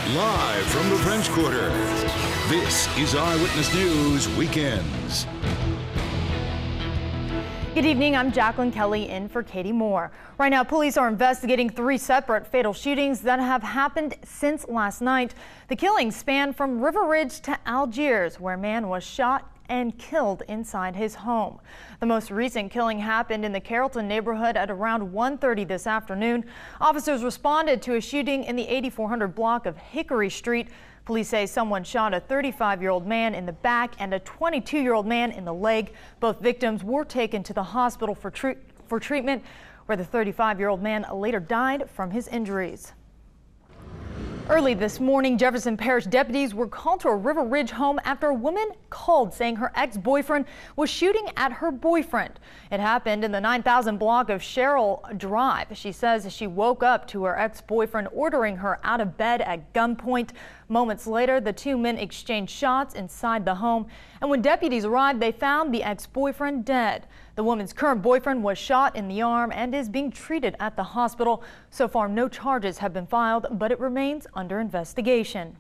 Live from the French Quarter, this is Eyewitness News Weekends. Good evening, I'm Jacqueline Kelly in for Katie Moore. Right now, police are investigating 3 separate fatal shootings that have happened since last night. The killings span from River Ridge to Algiers, where a man was shot and killed inside his home. The most recent killing happened in the Carrollton neighborhood at around 1:30 this afternoon. Officers responded to a shooting in the 8400 block of Hickory Street. Police say someone shot a 35-year-old man in the back and a 22-year-old man in the leg. Both victims were taken to the hospital for treatment, where the 35-year-old man later died from his injuries. Early this morning, Jefferson Parish deputies were called to a River Ridge home after a woman called saying her ex-boyfriend was shooting at her boyfriend. It happened in the 9000 block of Sherrill Drive. She says she woke up to her ex-boyfriend ordering her out of bed at gunpoint. Moments later, the 2 men exchanged shots inside the home, and when deputies arrived, they found the ex-boyfriend dead. The woman's current boyfriend was shot in the arm and is being treated at the hospital. So far, no charges have been filed, but it remains under investigation.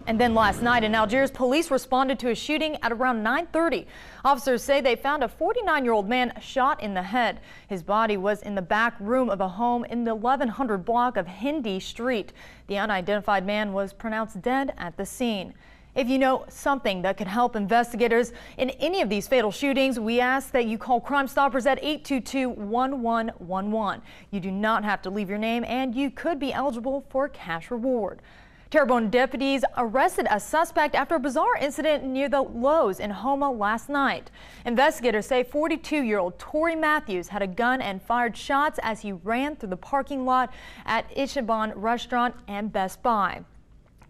And then last night in Algiers, police responded to a shooting at around 9:30. Officers say they found a 49-year-old man shot in the head. His body was in the back room of a home in the 1100 block of Hindi Street. The unidentified man was pronounced dead at the scene. If you know something that could help investigators in any of these fatal shootings, we ask that you call Crime Stoppers at 822-1111. You do not have to leave your name, and you could be eligible for a cash reward. Terrebonne deputies arrested a suspect after a bizarre incident near the Lowe's in Houma last night. Investigators say 42-year-old Tory Matthews had a gun and fired shots as he ran through the parking lot at Ichiban Restaurant and Best Buy.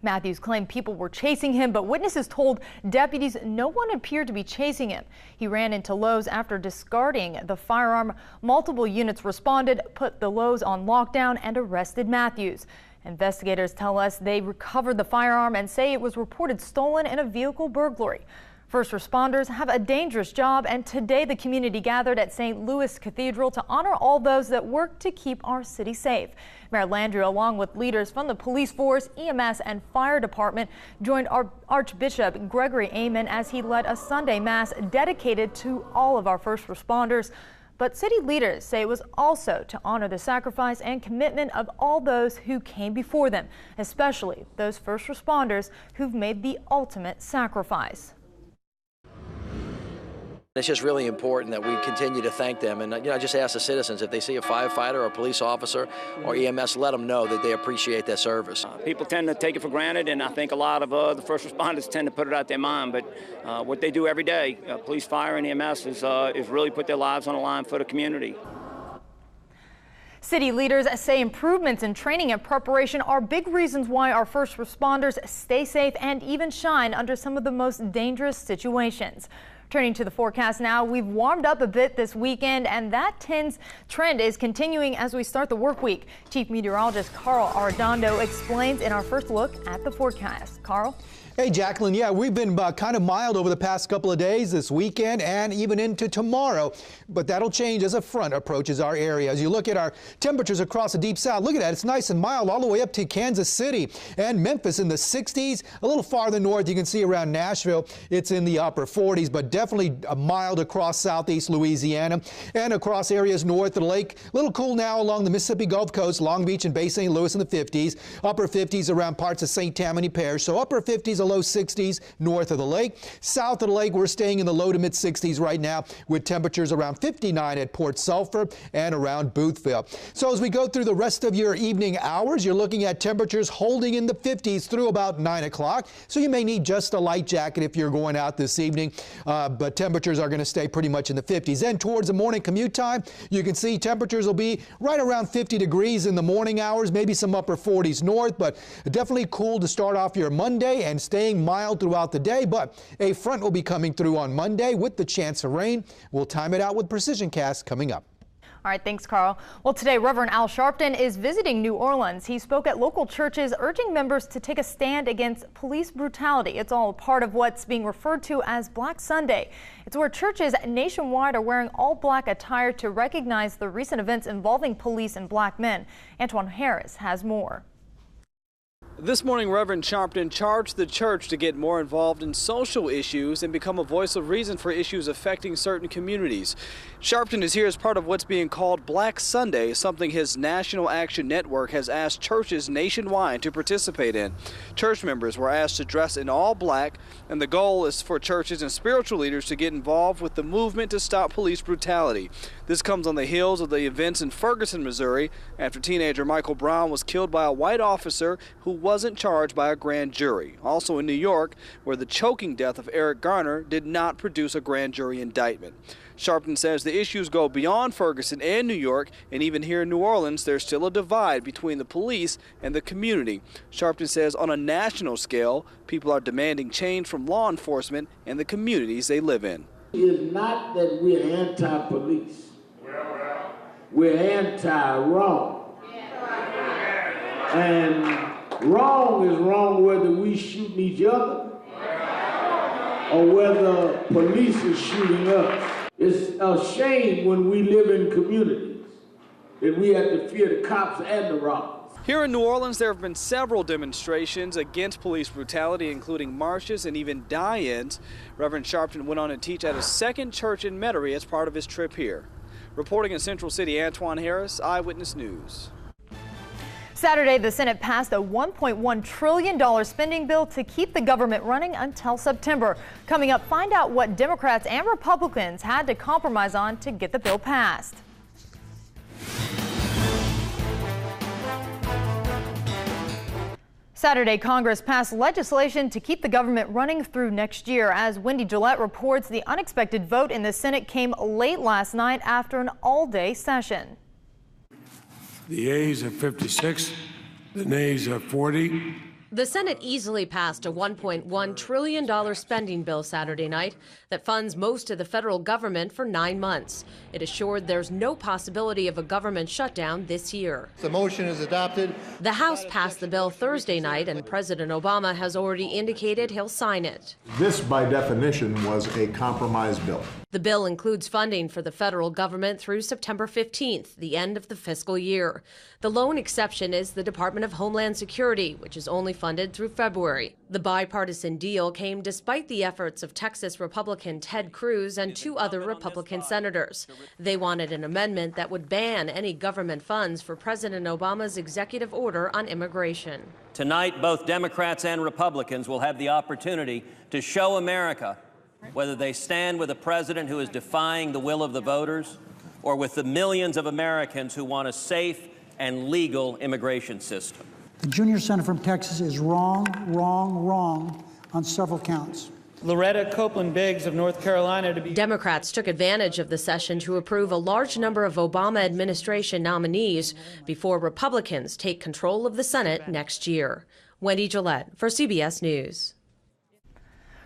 Matthews claimed people were chasing him, but witnesses told deputies no one appeared to be chasing him. He ran into Lowe's after discarding the firearm. Multiple units responded, put the Lowe's on lockdown, and arrested Matthews. Investigators tell us they recovered the firearm and say it was reported stolen in a vehicle burglary. First responders have a dangerous job, and today the community gathered at St. Louis Cathedral to honor all those that work to keep our city safe. Mayor Landrieu, along with leaders from the police force, EMS, and fire department, joined Archbishop Gregory Amen as he led a Sunday Mass dedicated to all of our first responders. But city leaders say it was also to honor the sacrifice and commitment of all those who came before them, especially those first responders who've made the ultimate sacrifice. It's just really important that we continue to thank them. And I just ask the citizens, if they see a firefighter or a police officer or EMS, let them know that they appreciate their service. People tend to take it for granted, and I think a lot of the first responders tend to put it out their mind. But what they do every day, police, fire, and EMS, is really put their lives on the line for the community. City leaders say improvements in training and preparation are big reasons why our first responders stay safe and even shine under some of the most dangerous situations. Turning to the forecast now, we've warmed up a bit this weekend, and that trend is continuing as we start the work week. Chief Meteorologist Carl Arredondo explains in our first look at the forecast. Carl? Hey, Jacqueline. Yeah, we've been kind of mild over the past couple of days this weekend and even into tomorrow, but that'll change as a front approaches our area. As you look at our temperatures across the deep south, look at that. It's nice and mild all the way up to Kansas City and Memphis in the 60s. A little farther north, you can see around Nashville, it's in the upper 40s, but definitely mild across southeast Louisiana and across areas north of the lake. A little cool now along the Mississippi Gulf Coast, Long Beach and Bay St. Louis in the 50s, upper 50s around parts of St. Tammany Parish. So upper 50s, low 60s north of the lake. South of the lake, we're staying in the low to mid 60s right now with temperatures around 59 at Port Sulphur and around Boothville. So as we go through the rest of your evening hours, you're looking at temperatures holding in the 50s through about 9 o'clock. So you may need just a light jacket if you're going out this evening, but temperatures are going to stay pretty much in the 50s. Then towards the morning commute time, you can see temperatures will be right around 50 degrees in the morning hours, maybe some upper 40s north, but definitely cool to start off your Monday and staying mild throughout the day, but a front will be coming through on Monday with the chance of rain. We'll time it out with Precision Cast coming up. All right, thanks, Carl. Well, today, Reverend Al Sharpton is visiting New Orleans. He spoke at local churches, urging members to take a stand against police brutality. It's all part of what's being referred to as Black Sunday. It's where churches nationwide are wearing all black attire to recognize the recent events involving police and black men. Antoine Harris has more. This morning, Reverend Sharpton charged the church to get more involved in social issues and become a voice of reason for issues affecting certain communities. Sharpton is here as part of what's being called Black Sunday, something his National Action Network has asked churches nationwide to participate in. Church members were asked to dress in all black, and the goal is for churches and spiritual leaders to get involved with the movement to stop police brutality. This comes on the heels of the events in Ferguson, Missouri, after teenager Michael Brown was killed by a white officer who wasn't charged by a grand jury. Also in New York, where the choking death of Eric Garner did not produce a grand jury indictment. Sharpton says the issues go beyond Ferguson and New York, and even here in New Orleans, there's still a divide between the police and the community. Sharpton says on a national scale, people are demanding change from law enforcement and the communities they live in. It's not that we're anti-police. We're anti-wrong. And wrong is wrong whether we shooting each other or whether police is shooting us. It's a shame when we live in communities that we have to fear the cops and the robbers. Here in New Orleans, there have been several demonstrations against police brutality, including marches and even die-ins. Reverend Sharpton went on to teach at a second church in Metairie as part of his trip here. Reporting in Central City, Antoine Harris, Eyewitness News. Saturday, the Senate passed a $1.1 trillion spending bill to keep the government running until September. Coming up, find out what Democrats and Republicans had to compromise on to get the bill passed. Saturday, Congress passed legislation to keep the government running through next year. As Wendy Gillette reports, the unexpected vote in the Senate came late last night after an all-day session. The yeas are 56, the nays are 40. The Senate easily passed a $1.1 trillion spending bill Saturday night that funds most of the federal government for 9 months. It assured there's no possibility of a government shutdown this year. The motion is adopted. The House passed the bill Thursday night, and President Obama has already indicated he'll sign it. This, by definition, was a compromise bill. The bill includes funding for the federal government through September 15th, the end of the fiscal year. The lone exception is the Department of Homeland Security, which is only funded through February. The bipartisan deal came despite the efforts of Texas Republican Ted Cruz and 2 other Republican senators. They wanted an amendment that would ban any government funds for President Obama's executive order on immigration. Tonight, both Democrats and Republicans will have the opportunity to show America whether they stand with a president who is defying the will of the voters or with the millions of Americans who want a safe and legal immigration system. The junior senator from Texas is wrong on several counts. Loretta Copeland Biggs of North Carolina to be. Democrats took advantage of the session to approve a large number of Obama administration nominees before Republicans take control of the Senate next year. Wendy Gillette for CBS News.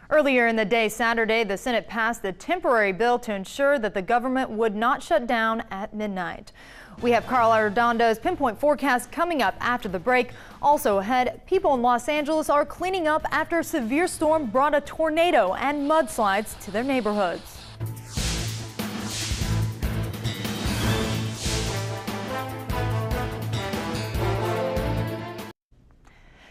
Earlier in the day Saturday, the Senate passed the temporary bill to ensure that the government would not shut down at midnight. We have Carl Arredondo's pinpoint forecast coming up after the break. Also ahead, people in Los Angeles are cleaning up after a severe storm brought a tornado and mudslides to their neighborhoods.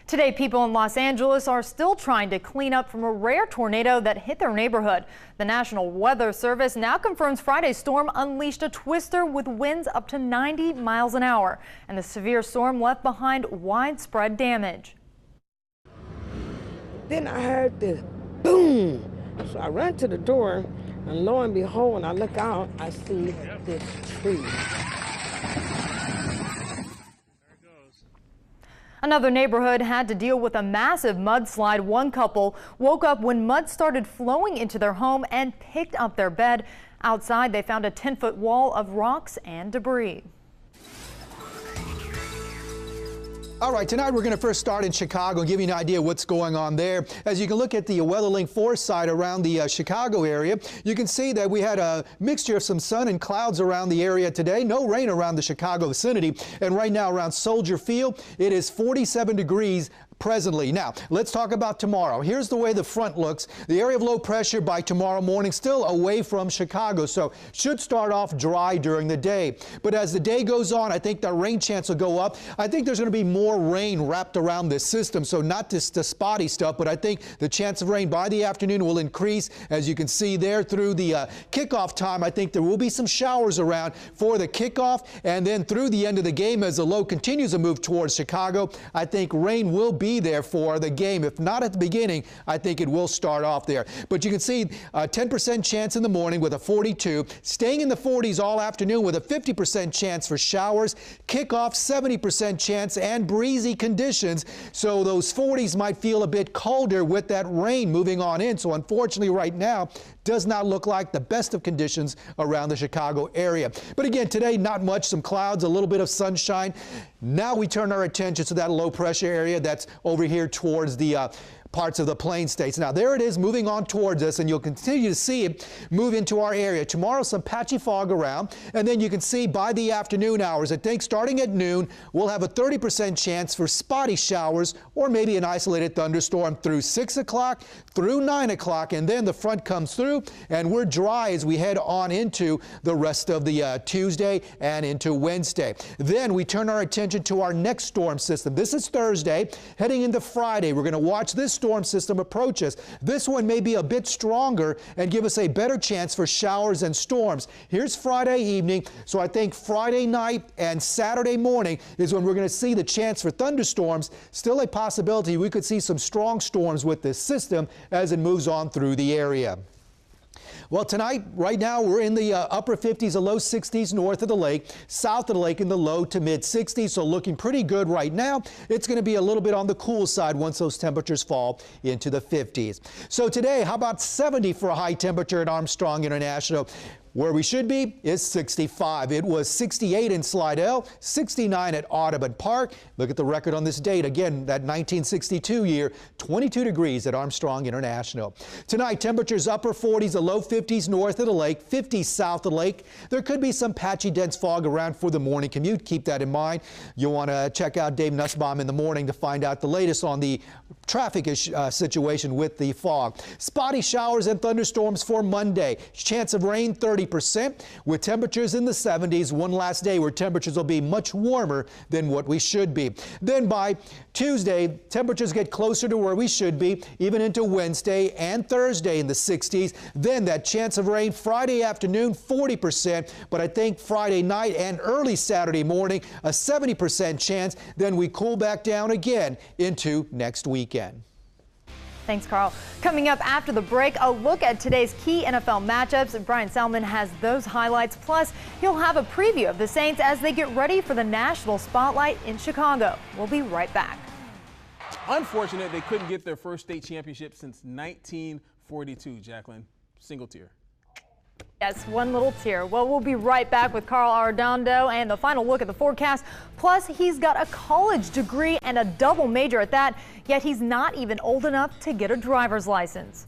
Today, people in Los Angeles are still trying to clean up from a rare tornado that hit their neighborhood. The National Weather Service now confirms Friday's storm unleashed a twister with winds up to 90 miles an hour, and the severe storm left behind widespread damage. Then I heard this boom. So I ran to the door, and lo and behold, when I look out, I see this tree. Another neighborhood had to deal with a massive mudslide. One couple woke up when mud started flowing into their home and picked up their bed. Outside, they found a 10-foot wall of rocks and debris. All right, tonight we're going to first start in Chicago and give you an idea of what's going on there. As you can look at the WeatherLink 4 site around the Chicago area, you can see that we had a mixture of some sun and clouds around the area today. No rain around the Chicago vicinity. And right now around Soldier Field, it is 47 degrees presently. Now, let's talk about tomorrow. Here's the way the front looks. The area of low pressure by tomorrow morning still away from Chicago, so should start off dry during the day. But as the day goes on, I think the rain chance will go up. I think there's going to be more rain wrapped around this system, so not just the spotty stuff, but I think the chance of rain by the afternoon will increase. As you can see there through the kickoff time, I think there will be some showers around for the kickoff, and then through the end of the game as the low continues to move towards Chicago, I think rain will be there for the game. If not at the beginning, I think it will start off there. But you can see a 10% chance in the morning with a 42, staying in the 40s all afternoon with a 50% chance for showers, kickoff 70% chance, and breezy conditions. So those 40s might feel a bit colder with that rain moving on in. So unfortunately right now does not look like the best of conditions around the Chicago area. But again, today not much, some clouds, a little bit of sunshine. Now we turn our attention to that low pressure area that's over here towards the parts of the plain states. Now there it is moving on towards us, and you'll continue to see it move into our area. Tomorrow some patchy fog around, and then you can see by the afternoon hours, I think starting at noon, we'll have a 30% chance for spotty showers or maybe an isolated thunderstorm through 6 o'clock, through 9 o'clock, and then the front comes through and we're dry as we head on into the rest of the Tuesday and into Wednesday. Then we turn our attention to our next storm system. This is Thursday, heading into Friday. We're going to watch this storm system approach us. This one may be a bit stronger and give us a better chance for showers and storms. Here's Friday evening, so I think Friday night and Saturday morning is when we're going to see the chance for thunderstorms. Still a possibility we could see some strong storms with this system as it moves on through the area. Well, tonight, right now, we're in the upper 50s, the low 60s north of the lake, south of the lake in the low to mid 60s, so looking pretty good right now. It's going to be a little bit on the cool side once those temperatures fall into the 50s. So today, how about 70 for a high temperature at Armstrong International? Where we should be is 65. It was 68 in Slidell, 69 at Audubon Park. Look at the record on this date. Again, that 1962 year, 22 degrees at Armstrong International. Tonight, temperatures upper 40s, the low 50s north of the lake, 50s south of the lake. There could be some patchy dense fog around for the morning commute. Keep that in mind. You'll want to check out Dave Nussbaum in the morning to find out the latest on the traffic situation with the fog. Spotty showers and thunderstorms for Monday. Chance of rain 30%, with temperatures in the 70s. One last day where temperatures will be much warmer than what we should be. Then by Tuesday, temperatures get closer to where we should be, even into Wednesday and Thursday in the 60s. Then that chance of rain Friday afternoon, 40%, but I think Friday night and early Saturday morning, a 70% chance. Then we cool back down again into next weekend. Thanks, Carl. Coming up after the break, a look at today's key NFL matchups. Brian Selman has those highlights. Plus, he'll have a preview of the Saints as they get ready for the national spotlight in Chicago. We'll be right back. Unfortunate they couldn't get their first state championship since 1942, Jacqueline. Single tier. Yes, one little tear. Well, we'll be right back with Carl Arredondo and the final look at the forecast. Plus, he's got a college degree and a double major at that, yet he's not even old enough to get a driver's license.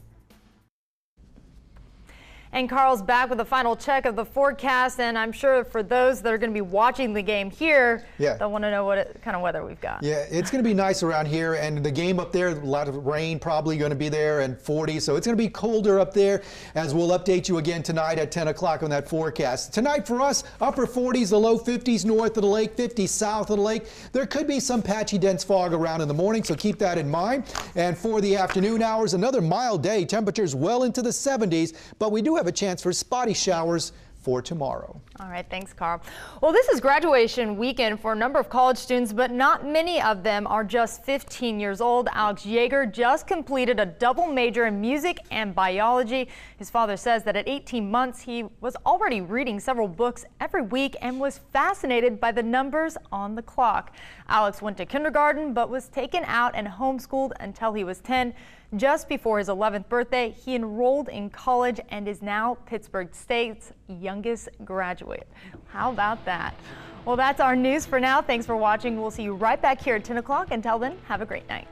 And Carl's back with a final check of the forecast, and I'm sure for those that are going to be watching the game here, they'll want to know what kind of weather we've got. Yeah, it's going to be nice around here, and the game up there, a lot of rain probably going to be there, and 40, so it's going to be colder up there, as we'll update you again tonight at 10 o'clock on that forecast. Tonight for us, upper 40s, the low 50s north of the lake, 50s south of the lake. There could be some patchy dense fog around in the morning, so keep that in mind. And for the afternoon hours, another mild day, temperatures well into the 70s, but we do have a chance for spotty showers for tomorrow. All right, thanks, Carl. Well, this is graduation weekend for a number of college students, but not many of them are just 15 years old. Alex Yeager just completed a double major in music and biology. His father says that at 18 months, he was already reading several books every week and was fascinated by the numbers on the clock. Alex went to kindergarten, but was taken out and homeschooled until he was 10. Just before his 11th birthday, he enrolled in college and is now Pittsburgh State's youngest graduate. How about that? Well, that's our news for now. Thanks for watching. We'll see you right back here at 10 o'clock. Until then, have a great night.